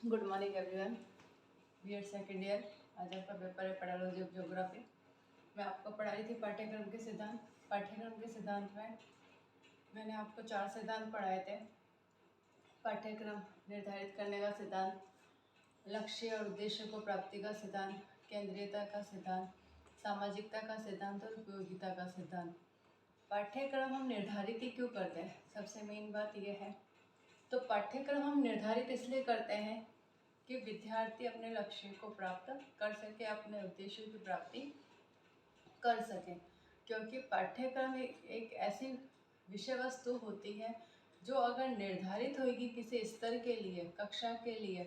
Good morning everyone. BEd second year. आज आपका paper है पैडोलॉजी ऑफ ज्योग्राफी। मैं आपको पढ़ा रही थी पाठ्यक्रम के सिद्धांत। पाठ्यक्रम के सिद्धांत में मैंने आपको 4 सिद्धांत पढ़ाए थे। पाठ्यक्रम निर्धारित करने का सिद्धांत, लक्ष्य और उद्देश्य को प्राप्ति का सिद्धांत, केंद्रीयता का सिद्धांत, सामाजिकता का सिद्धांत और उपयोगिता का सिद्धांत। पाठ्यक्रम हम निर्धारित ही क्यों करते हैं? सबसे मेन बात यह है। तो पाठ्यक्रम हम निर्धारित इसलिए करते हैं कि विद्यार्थी अपने लक्ष्य को प्राप्त कर सके, अपने उद्देश्य की प्राप्ति कर सके। क्योंकि पाठ्यक्रम एक ऐसी विषय वस्तु होती है जो अगर निर्धारित होगी किसी स्तर के लिए, कक्षा के लिए,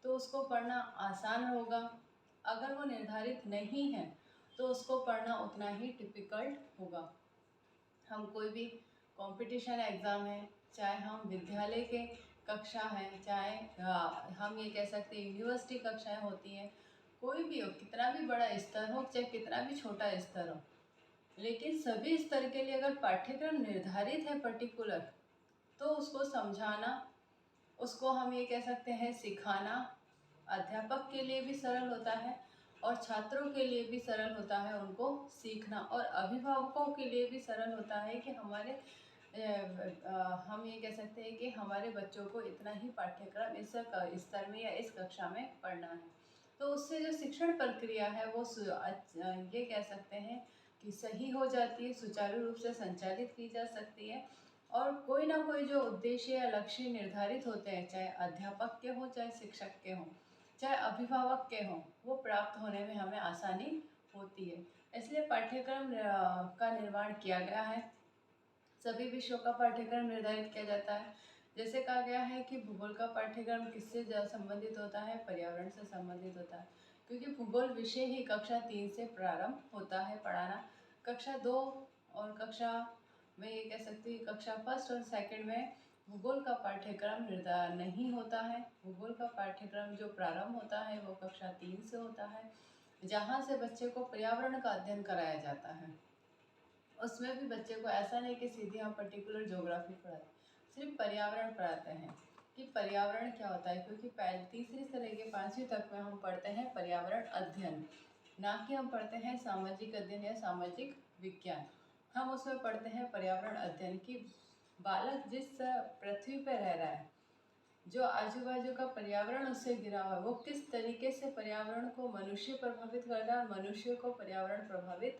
तो उसको पढ़ना आसान होगा। अगर वो निर्धारित नहीं है तो उसको पढ़ना उतना ही डिफ़िकल्ट होगा। हम कोई भी कंपटीशन एग्ज़ाम है, चाहे हम विद्यालय के कक्षा है, चाहे हम ये कह सकते हैं यूनिवर्सिटी कक्षाएं होती हैं, कोई भी हो, कितना भी बड़ा स्तर हो, चाहे कितना भी छोटा स्तर हो, लेकिन सभी स्तर के लिए अगर पाठ्यक्रम निर्धारित है पर्टिकुलर, तो उसको समझाना, उसको हम ये कह सकते हैं सिखाना अध्यापक के लिए भी सरल होता है और छात्रों के लिए भी सरल होता है उनको सीखना, और अभिभावकों के लिए भी सरल होता है कि हम ये कह सकते हैं कि हमारे बच्चों को इतना ही पाठ्यक्रम इस स्तर में या इस कक्षा में पढ़ना है। तो उससे जो शिक्षण प्रक्रिया है वो ये कह सकते हैं कि सही हो जाती है, सुचारू रूप से संचालित की जा सकती है, और कोई ना कोई जो उद्देश्य या लक्ष्य निर्धारित होते हैं, चाहे अध्यापक के हों, चाहे शिक्षक के हों, चाहे अभिभावक के हों, वो प्राप्त होने में हमें आसानी होती है। इसलिए पाठ्यक्रम का निर्माण किया गया है। सभी विषयों का पाठ्यक्रम निर्धारित किया जाता है। जैसे कहा गया है कि भूगोल का पाठ्यक्रम किससे संबंधित होता है? पर्यावरण से संबंधित होता है, क्योंकि भूगोल विषय ही कक्षा 3 से प्रारंभ होता है पढ़ाना। कक्षा 2 और कक्षा में ये कह सकती हूँ कक्षा फर्स्ट और सेकंड में भूगोल का पाठ्यक्रम नहीं होता है। भूगोल का पाठ्यक्रम जो प्रारंभ होता है वो कक्षा 3 से होता है, जहाँ से बच्चे को पर्यावरण का अध्ययन कराया जाता है। उसमें भी बच्चे को ऐसा नहीं कि सीधे हम पर्टिकुलर ज्योग्राफी पढ़ाते, सिर्फ पर्यावरण पढ़ाते हैं कि पर्यावरण क्या होता है। क्योंकि तीसरी से लेकर 5वीं तक में हम पढ़ते हैं पर्यावरण अध्ययन, ना कि हम पढ़ते हैं सामाजिक अध्ययन या सामाजिक विज्ञान। हम उसमें पढ़ते हैं पर्यावरण अध्ययन की बालक जिस पृथ्वी पर रह रहा है, जो आजू बाजू का पर्यावरण उससे घिरा हुआ है, वो किस तरीके से पर्यावरण को मनुष्य प्रभावित करता है और मनुष्य को पर्यावरण प्रभावित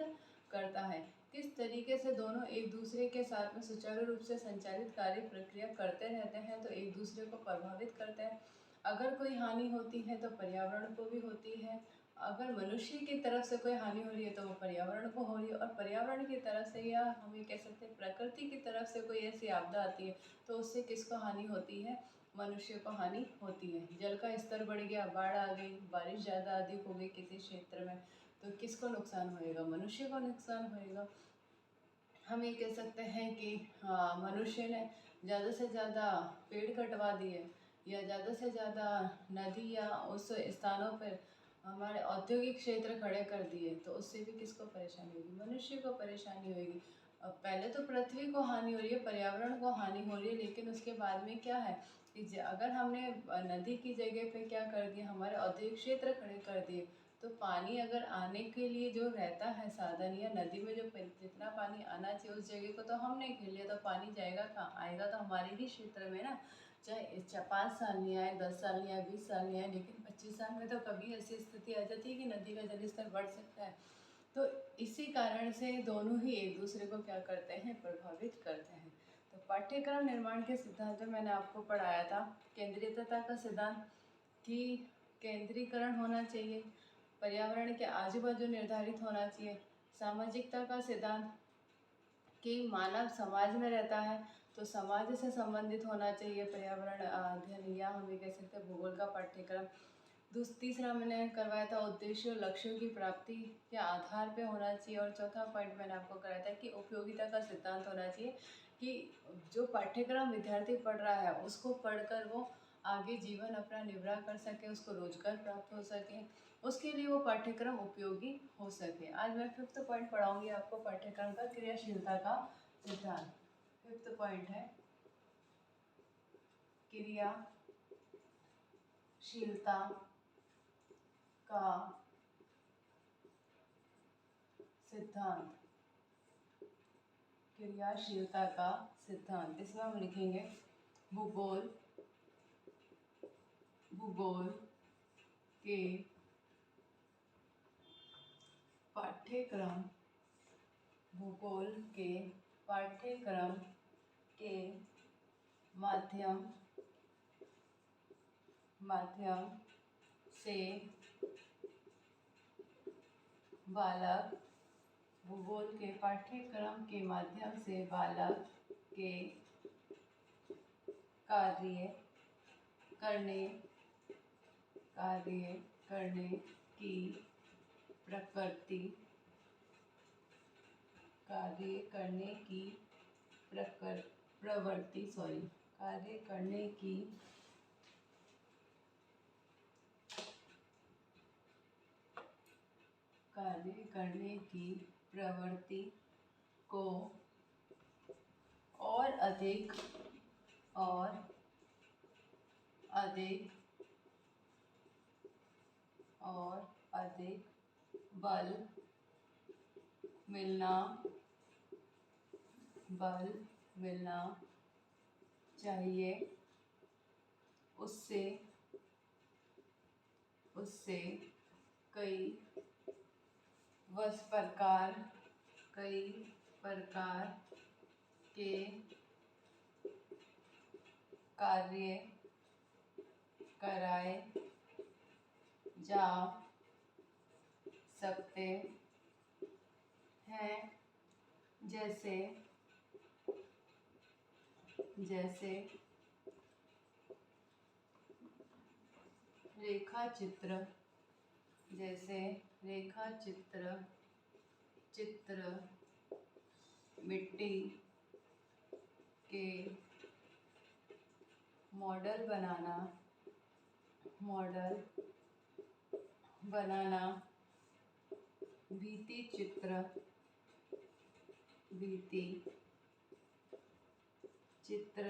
करता है, किस तरीके से दोनों एक दूसरे के साथ में सुचारू रूप से संचालित कार्य प्रक्रिया करते रहते हैं, तो एक दूसरे को प्रभावित करते हैं। अगर कोई हानि होती है तो पर्यावरण को भी होती है, अगर मनुष्य की तरफ से कोई हानि हो रही है तो वो पर्यावरण को हो रही है, और पर्यावरण की तरफ से या हम ये कह सकते हैं प्रकृति की तरफ से कोई ऐसी आपदा आती है तो उससे किसको हानि होती है? मनुष्य को हानि होती है। जल का स्तर बढ़ गया, बाढ़ आ गई, बारिश ज़्यादा अधिक हो गई किसी क्षेत्र में, तो किसको नुकसान होएगा? मनुष्य को नुकसान होएगा। हम ये कह सकते हैं कि हाँ, मनुष्य ने ज़्यादा से ज़्यादा पेड़ कटवा दिए या ज़्यादा से ज़्यादा नदी या उस स्थानों पर हमारे औद्योगिक क्षेत्र खड़े कर दिए, तो उससे भी किसको परेशानी होगी? मनुष्य को परेशानी होगी। अब पहले तो पृथ्वी को हानि हो रही है, पर्यावरण को हानि हो रही है, लेकिन उसके बाद में क्या है कि अगर हमने नदी की जगह पे क्या कर दिया, हमारे औद्योगिक क्षेत्र खड़े कर दिए, तो पानी अगर आने के लिए जो रहता है साधन, या नदी में जो जितना पानी आना चाहिए उस जगह को तो हमने घेर लिया, तो पानी जाएगा कहाँ? आएगा तो हमारे ही क्षेत्र में ना। चाहे 5 साल नहीं आए, 10 साल नहीं आए, 20 साल नहीं आए, लेकिन 25 साल में तो कभी ऐसी स्थिति आ जाती है कि नदी का जलस्तर बढ़ सकता है। तो इसी कारण से दोनों ही एक दूसरे को क्या करते हैं? प्रभावित करते हैं। तो पाठ्यक्रम निर्माण के सिद्धांत में मैंने आपको पढ़ाया था केंद्रीयता का सिद्धांत, कि केंद्रीकरण होना चाहिए, पर्यावरण के आजू बाजू निर्धारित होना चाहिए, सामाजिकता का सिद्धांत कि मानव समाज में रहता है तो समाज से संबंधित होना चाहिए पर्यावरण अध्ययन, या हम ये कह सकते हैं भूगोल का पाठ्यक्रम। तीसरा मैंने करवाया था उद्देश्य और लक्ष्यों की प्राप्ति के आधार पे होना चाहिए, और चौथा पॉइंट मैंने आपको कराया था कि उपयोगिता का सिद्धांत होना चाहिए, कि जो पाठ्यक्रम विद्यार्थी पढ़ रहा है उसको पढ़कर वो आगे जीवन अपना निर्वाह कर सके, उसको रोजगार प्राप्त हो सके, उसके लिए वो पाठ्यक्रम उपयोगी हो सके। आज मैं 5th पॉइंट पढ़ाऊंगी आपको पाठ्यक्रम का, क्रियाशीलता का सिद्धांत। 5th पॉइंट है क्रियाशीलता शीलता का सिद्धांत, क्रियाशीलता का सिद्धांत। इसमें हम लिखेंगे भूगोल, भूगोल के पाठ्यक्रम, भूगोल के पाठ्यक्रम के माध्यम से बालक, भूगोल के पाठ्यक्रम के माध्यम से बालक के कार्य करने की प्रकृति, कार्य करने की प्रवृत्ति, कार्य करने की प्रवृत्ति को और अधिक बल मिलना चाहिए। उससे कई प्रकार के कार्य कराए जा सकते हैं, जैसे रेखा चित्र, मिट्टी के मॉडल बनाना, भित्ति चित्र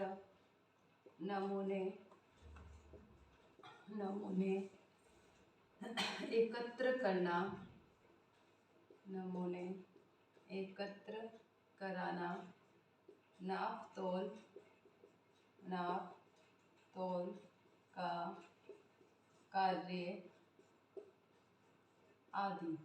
नमूने एकत्र कराना, नाप तोल का कार्य आदि।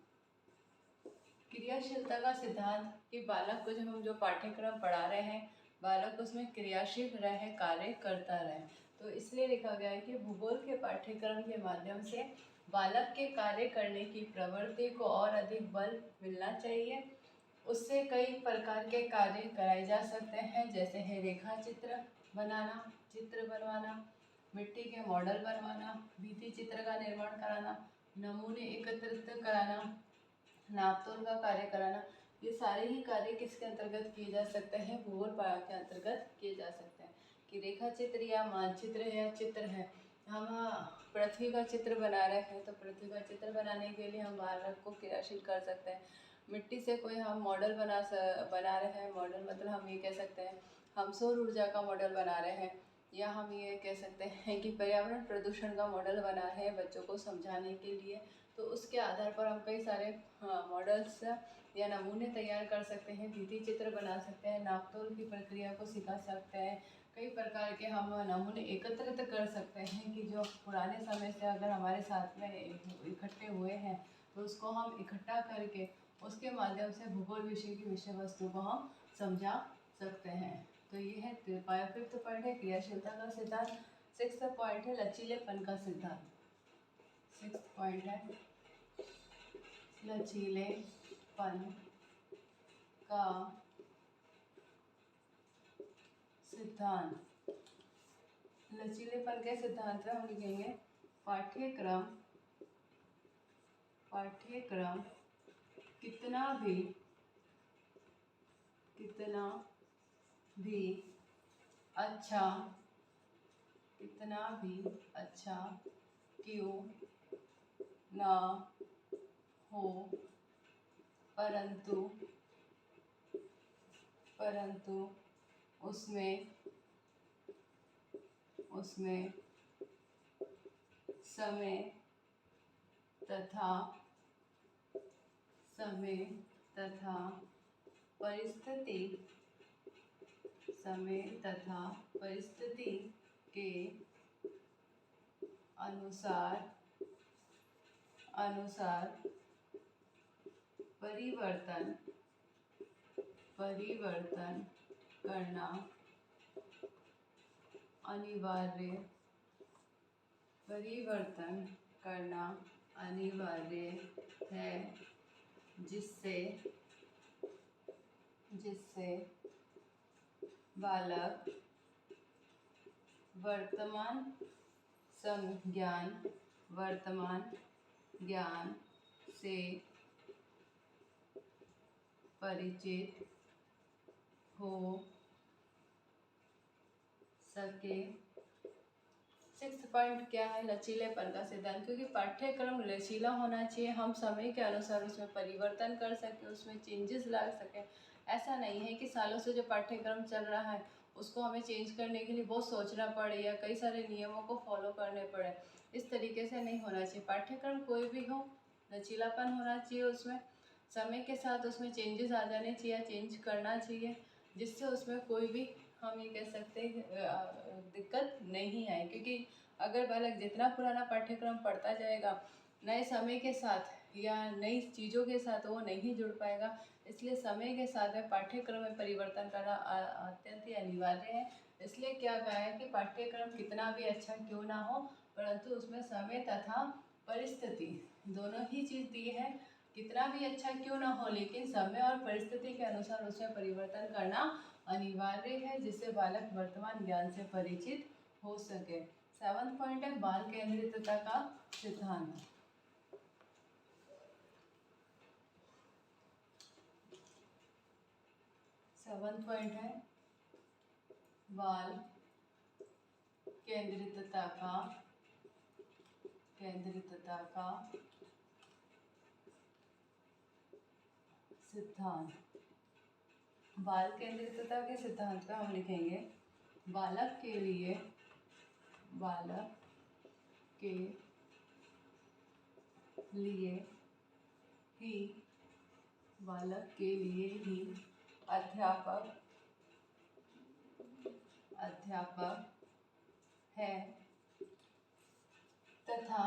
क्रियाशीलता का सिद्धांत कि बालक को जब हम जो पाठ्यक्रम पढ़ा रहे हैं, बालक उसमें क्रियाशील रहे, कार्य करता रहे। तो इसलिए लिखा गया है कि भूगोल के पाठ्यक्रम के माध्यम से बालक के कार्य करने की प्रवृत्ति को और अधिक बल मिलना चाहिए। उससे कई प्रकार के कार्य कराए जा सकते हैं, जैसे है रेखा चित्र बनाना, चित्र बनवाना, मिट्टी के मॉडल बनवाना, भित्ति चित्र का निर्माण कराना, नमूने एकत्रित कराना, नापतोल का कार्य कराना। ये सारे ही कार्य किसके अंतर्गत किए जा सकते हैं? भूगोल पाठ के अंतर्गत किए जा सकते हैं। कि रेखा चित्र या मानचित्र या चित्र है, हम पृथ्वी का चित्र बना रहे हैं तो पृथ्वी का चित्र बनाने के लिए हम बालक को क्रियाशील कर सकते हैं। मिट्टी से कोई हम मॉडल बना रहे हैं, मॉडल मतलब हम ये कह सकते हैं हम सौर ऊर्जा का मॉडल बना रहे हैं, या हम ये कह सकते हैं कि पर्यावरण प्रदूषण का मॉडल बना रहे हैं बच्चों को समझाने के लिए। तो उसके आधार पर हम कई सारे मॉडल्स या नमूने तैयार कर सकते हैं, भित्ति चित्र बना सकते हैं, नापतोल की प्रक्रिया को सिखा सकते हैं, कई प्रकार के हम नमूने एकत्रित कर सकते हैं कि जो पुराने समय से अगर हमारे साथ में इकट्ठे हुए हैं तो उसको हम इकट्ठा करके उसके माध्यम से भूगोल विषय की विषय वस्तु को हम समझा सकते हैं। तो ये है 5th पॉइंट है क्रियाशीलता का सिद्धांत। 6th पॉइंट है लचीलेपन का सिद्धांत। 6th पॉइंट है लचीलेपन का सिद्धांत। लचीलेपन के सिद्धांत में हम लिखेंगे पाठ्यक्रम कितना भी अच्छा क्यों ना हो, परंतु उसमें समय तथा परिस्थिति के अनुसार परिवर्तन करना अनिवार्य है, जिससे बालक वर्तमान ज्ञान से परिचित हो सके। 6th पॉइंट क्या है? लचीलेपन का सिद्धांत। क्योंकि पाठ्यक्रम लचीला होना चाहिए, हम समय के अनुसार उसमें परिवर्तन कर सकें, उसमें चेंजेस ला सकें। ऐसा नहीं है कि सालों से जो पाठ्यक्रम चल रहा है उसको हमें चेंज करने के लिए बहुत सोचना पड़े या कई सारे नियमों को फॉलो करने पड़े। इस तरीके से नहीं होना चाहिए। पाठ्यक्रम कोई भी हो, लचीलापन होना चाहिए, उसमें समय के साथ उसमें चेंजेस आ जाने चाहिए, चेंज करना चाहिए, जिससे उसमें कोई भी हम ये कह सकते हैं दिक्कत नहीं आए। क्योंकि अगर बालक जितना पुराना पाठ्यक्रम पढ़ता जाएगा, नए समय के साथ या नई चीज़ों के साथ वो नहीं जुड़ पाएगा। इसलिए समय के साथ में पाठ्यक्रम में परिवर्तन करना अत्यंत ही अनिवार्य है। इसलिए क्या कहा है कि पाठ्यक्रम कितना भी अच्छा क्यों ना हो, परंतु उसमें समय तथा परिस्थिति दोनों ही चीज़ दी है। कितना भी अच्छा क्यों ना हो, लेकिन समय और परिस्थिति के अनुसार उसमें परिवर्तन करना अनिवार्य है, जिससे बालक वर्तमान ज्ञान से परिचित हो सके। 7th पॉइंट है बाल केंद्रितता का सिद्धांत। सेवंथ पॉइंट है बाल केंद्रितता का सिद्धांत। बाल केंद्रितता के सिद्धांत का हम लिखेंगे बालक के लिए ही अध्यापक है तथा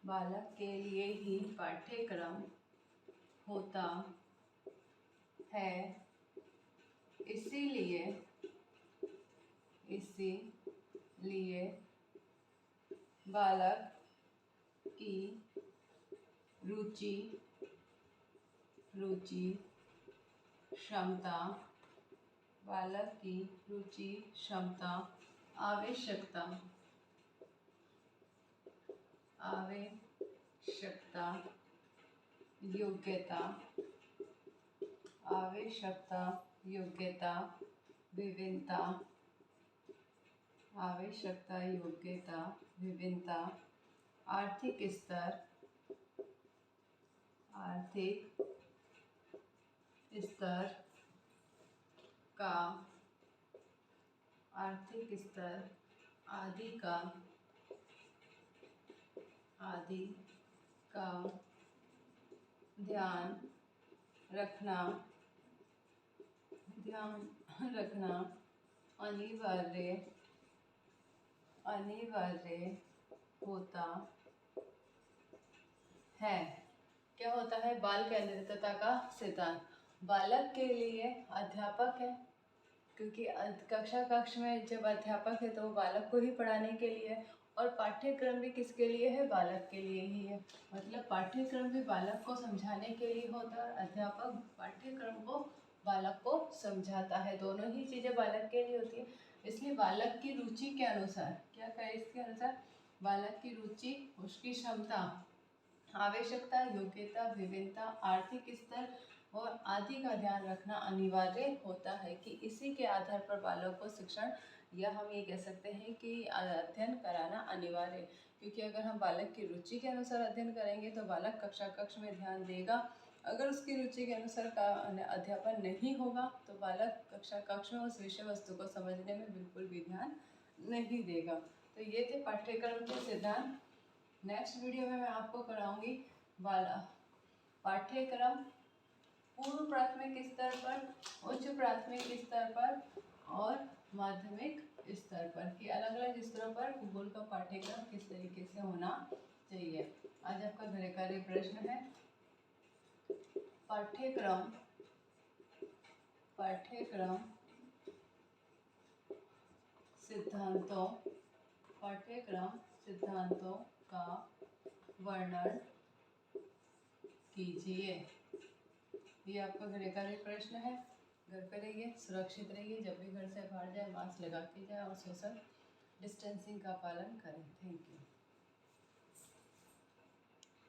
बालक के लिए ही पाठ्यक्रम होता है। इसीलिए बालक की रुचि, क्षमता, आवश्यकता, योग्यता, विभिन्नता, आर्थिक स्तर आदि का ध्यान रखना अनिवार्य होता है। क्या होता है? बाल केंद्रितता का सिद्धांत। बालक के लिए अध्यापक है, क्योंकि कक्ष में जब अध्यापक है तो वो बालक को ही पढ़ाने के लिए है, और पाठ्यक्रम भी किसके लिए है? बालक के लिए ही है। मतलब पाठ्यक्रम भी बालक को समझाने के लिए होता है, अध्यापक पाठ्यक्रम को बालक को समझाता है। दोनों ही चीज़ें बालक के लिए होती है। इसलिए बालक की रुचि के अनुसार, क्या कहें इसके अनुसार, बालक की रुचि, उसकी क्षमता, आवश्यकता, योग्यता, विभिन्नता, आर्थिक स्तर और आदि का ध्यान रखना अनिवार्य होता है कि इसी के आधार पर बालक को शिक्षण या हम ये कह सकते हैं कि अध्ययन कराना अनिवार्य है। क्योंकि अगर हम बालक की रुचि के अनुसार अध्ययन करेंगे तो बालक कक्षा कक्ष में ध्यान देगा। अगर उसकी रुचि के अनुसार का अध्यापन नहीं होगा तो बालक कक्षा कक्ष में उस विषय वस्तु को समझने में बिल्कुल भी ध्यान नहीं देगा। तो ये थे पाठ्यक्रम के सिद्धांत। नेक्स्ट वीडियो में मैं आपको कराऊंगी पाठ्यक्रम पूर्व प्राथमिक स्तर पर, उच्च प्राथमिक स्तर पर और माध्यमिक स्तर पर कि अलग अलग स्तरों पर भूगोल का पाठ्यक्रम किस तरीके से होना चाहिए। आज आपका गृह कार्य प्रश्न है पाठ्यक्रम सिद्धांतों का वर्णन कीजिए। ये आपका गृह कार्य प्रश्न है। घर पे रहिए, सुरक्षित रहिए, जब भी घर से बाहर जाए मास्क लगा के जाए और सोशल डिस्टेंसिंग का पालन करें। Thank you.